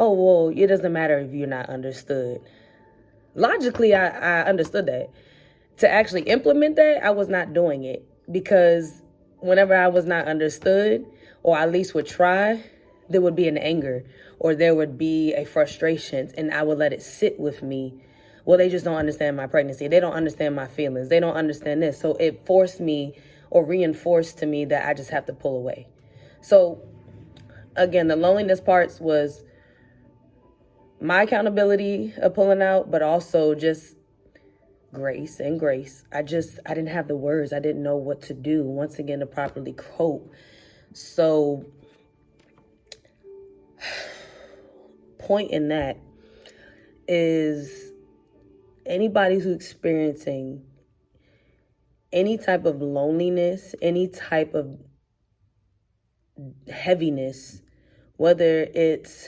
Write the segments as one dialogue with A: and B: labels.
A: oh, well, it doesn't matter if you're not understood. Logically, I understood that. To actually implement that, I was not doing it because whenever I was not understood, or at least would try, there would be an anger or there would be a frustration, and I would let it sit with me. Well, they just don't understand my pregnancy. They don't understand my feelings. They don't understand this. So it forced me or reinforced to me that I just have to pull away. So again, the loneliness parts was my accountability of pulling out, but also just grace and grace. I didn't have the words. I didn't know what to do once again to properly cope. So point in that is anybody who's experiencing any type of loneliness, any type of heaviness, whether it's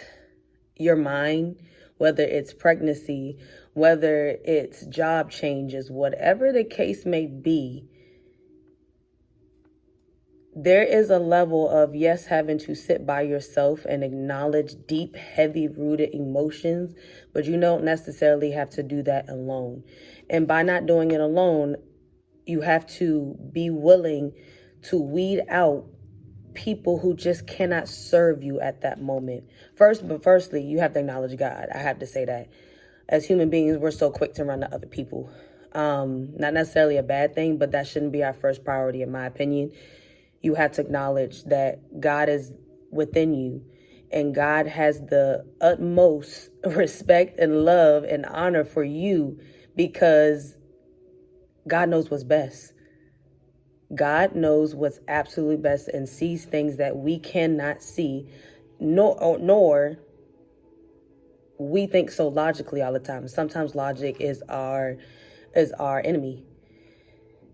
A: your mind, whether it's pregnancy, whether it's job changes, whatever the case may be, there is a level of, yes, having to sit by yourself and acknowledge deep, heavy rooted emotions, but you don't necessarily have to do that alone. And by not doing it alone, you have to be willing to weed out people who just cannot serve you at that moment. Firstly, you have to acknowledge God. I have to say that. As human beings, we're so quick to run to other people. Not necessarily a bad thing, but that shouldn't be our first priority, in my opinion. You have to acknowledge that God is within you, and God has the utmost respect and love and honor for you because God knows what's best. God knows what's absolutely best and sees things that we cannot see, nor we think so logically all the time. Sometimes logic is our enemy.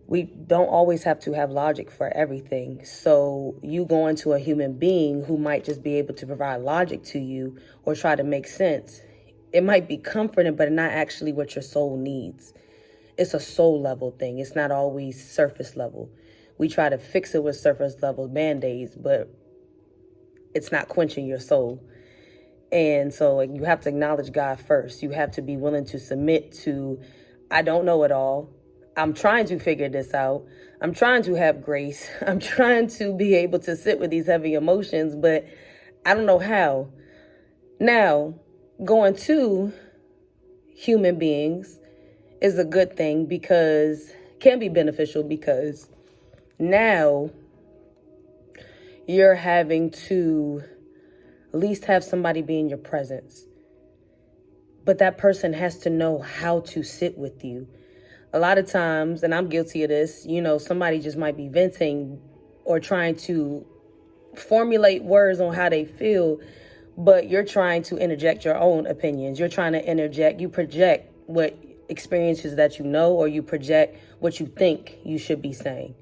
A: We don't always have to have logic for everything. So you go into a human being who might just be able to provide logic to you or try to make sense. It might be comforting, but not actually what your soul needs. It's a soul level thing. It's not always surface level. We try to fix it with surface level band-aids, but it's not quenching your soul. And so you have to acknowledge God first. You have to be willing to submit to, I don't know it all. I'm trying to figure this out. I'm trying to have grace. I'm trying to be able to sit with these heavy emotions, but I don't know how. Now, going to human beings is a good thing because can be beneficial because now you're having to at least have somebody be in your presence. But that person has to know how to sit with you. A lot of times, and I'm guilty of this, somebody just might be venting or trying to formulate words on how they feel, but you're trying to interject your own opinions. You're trying to you project what experiences that you know, or you project what you think you should be saying.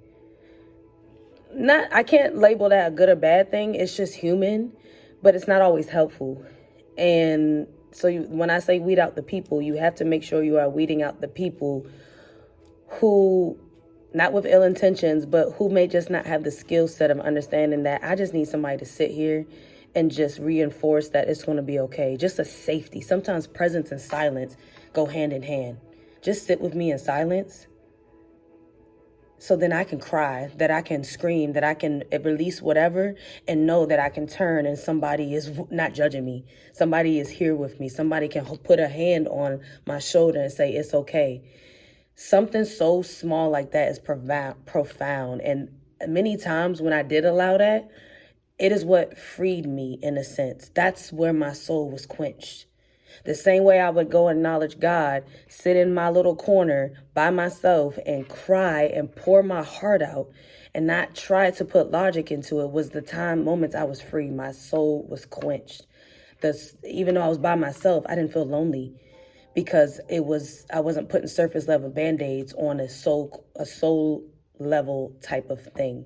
A: I can't label that a good or bad thing. It's just human, but it's not always helpful. And so when I say weed out the people, you have to make sure you are weeding out the people who, not with ill intentions, but who may just not have the skill set of understanding that I just need somebody to sit here and just reinforce that it's going to be okay. Just a safety. Sometimes presence and silence go hand in hand. Just sit with me in silence so then I can cry, that I can scream, that I can release whatever and know that I can turn and somebody is not judging me. Somebody is here with me. Somebody can put a hand on my shoulder and say, it's okay. Something so small like that is profound. And many times when I did allow that, it is what freed me in a sense. That's where my soul was quenched. The same way I would go acknowledge God, sit in my little corner by myself and cry and pour my heart out and not try to put logic into it, was the moments I was free. My soul was quenched. Even though I was by myself, I didn't feel lonely because I wasn't putting surface level band-aids on a soul level type of thing.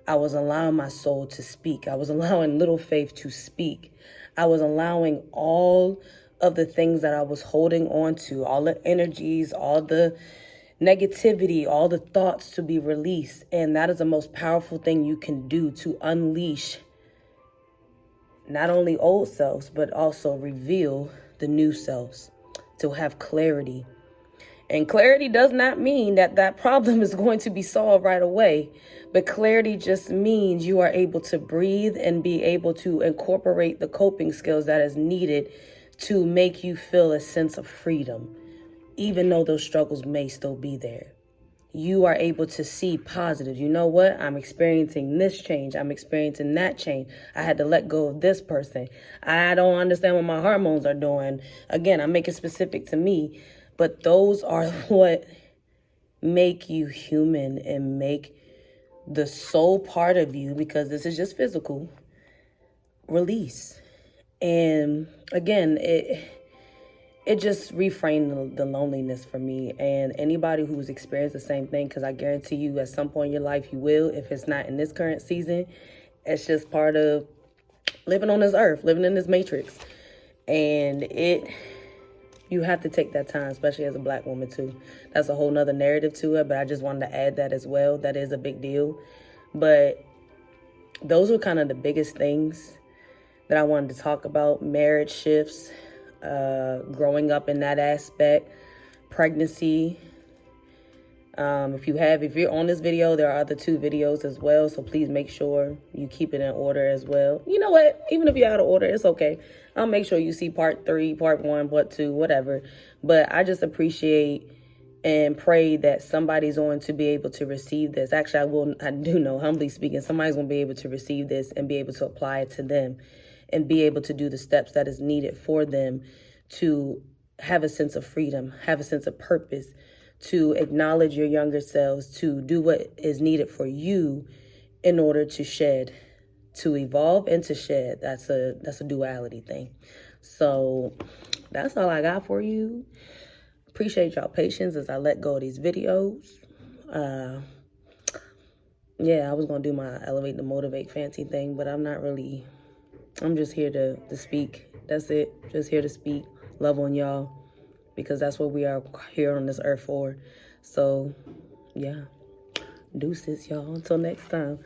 A: I was allowing my soul to speak. I was allowing little faith to speak. I was allowing all of the things that I was holding on to, all the energies, all the negativity, all the thoughts to be released. And that is the most powerful thing you can do to unleash not only old selves, but also reveal the new selves, to have clarity. And clarity does not mean that that problem is going to be solved right away. But clarity just means you are able to breathe and be able to incorporate the coping skills that is needed to make you feel a sense of freedom, even though those struggles may still be there. You are able to see positive. You know what? I'm experiencing this change. I'm experiencing that change. I had to let go of this person. I don't understand what my hormones are doing. Again, I'm making specific to me, but those are what make you human and make the soul part of you, because this is just physical, release. And again, it just reframed the loneliness for me. And anybody who's experienced the same thing, because I guarantee you at some point in your life you will, if it's not in this current season. It's just part of living on this earth, living in this matrix. And you have to take that time, especially as a Black woman too. That's a whole nother narrative to it, but I just wanted to add that as well. That is a big deal. But those were kind of the biggest things that I wanted to talk about. Marriage shifts, growing up in that aspect, pregnancy. If you're on this video, there are other 2 videos as well. So please make sure you keep it in order as well. You know what? Even if you're out of order, it's okay. I'll make sure you see part 3, part 1, part 2, whatever. But I just appreciate and pray that somebody's going to be able to receive this. Actually, I do know, humbly speaking, somebody's going to be able to receive this and be able to apply it to them and be able to do the steps that is needed for them to have a sense of freedom, have a sense of purpose, to acknowledge your younger selves, to do what is needed for you in order to shed, to evolve and to shed. That's a duality thing. So that's all I got for you. Appreciate y'all patience as I let go of these videos. Yeah, I was going to do my Elevate to Motivate fancy thing, but I'm just here to speak. That's it. Just here to speak. Love on y'all, because that's what we are here on this earth for. So, yeah. Deuces, y'all. Until next time.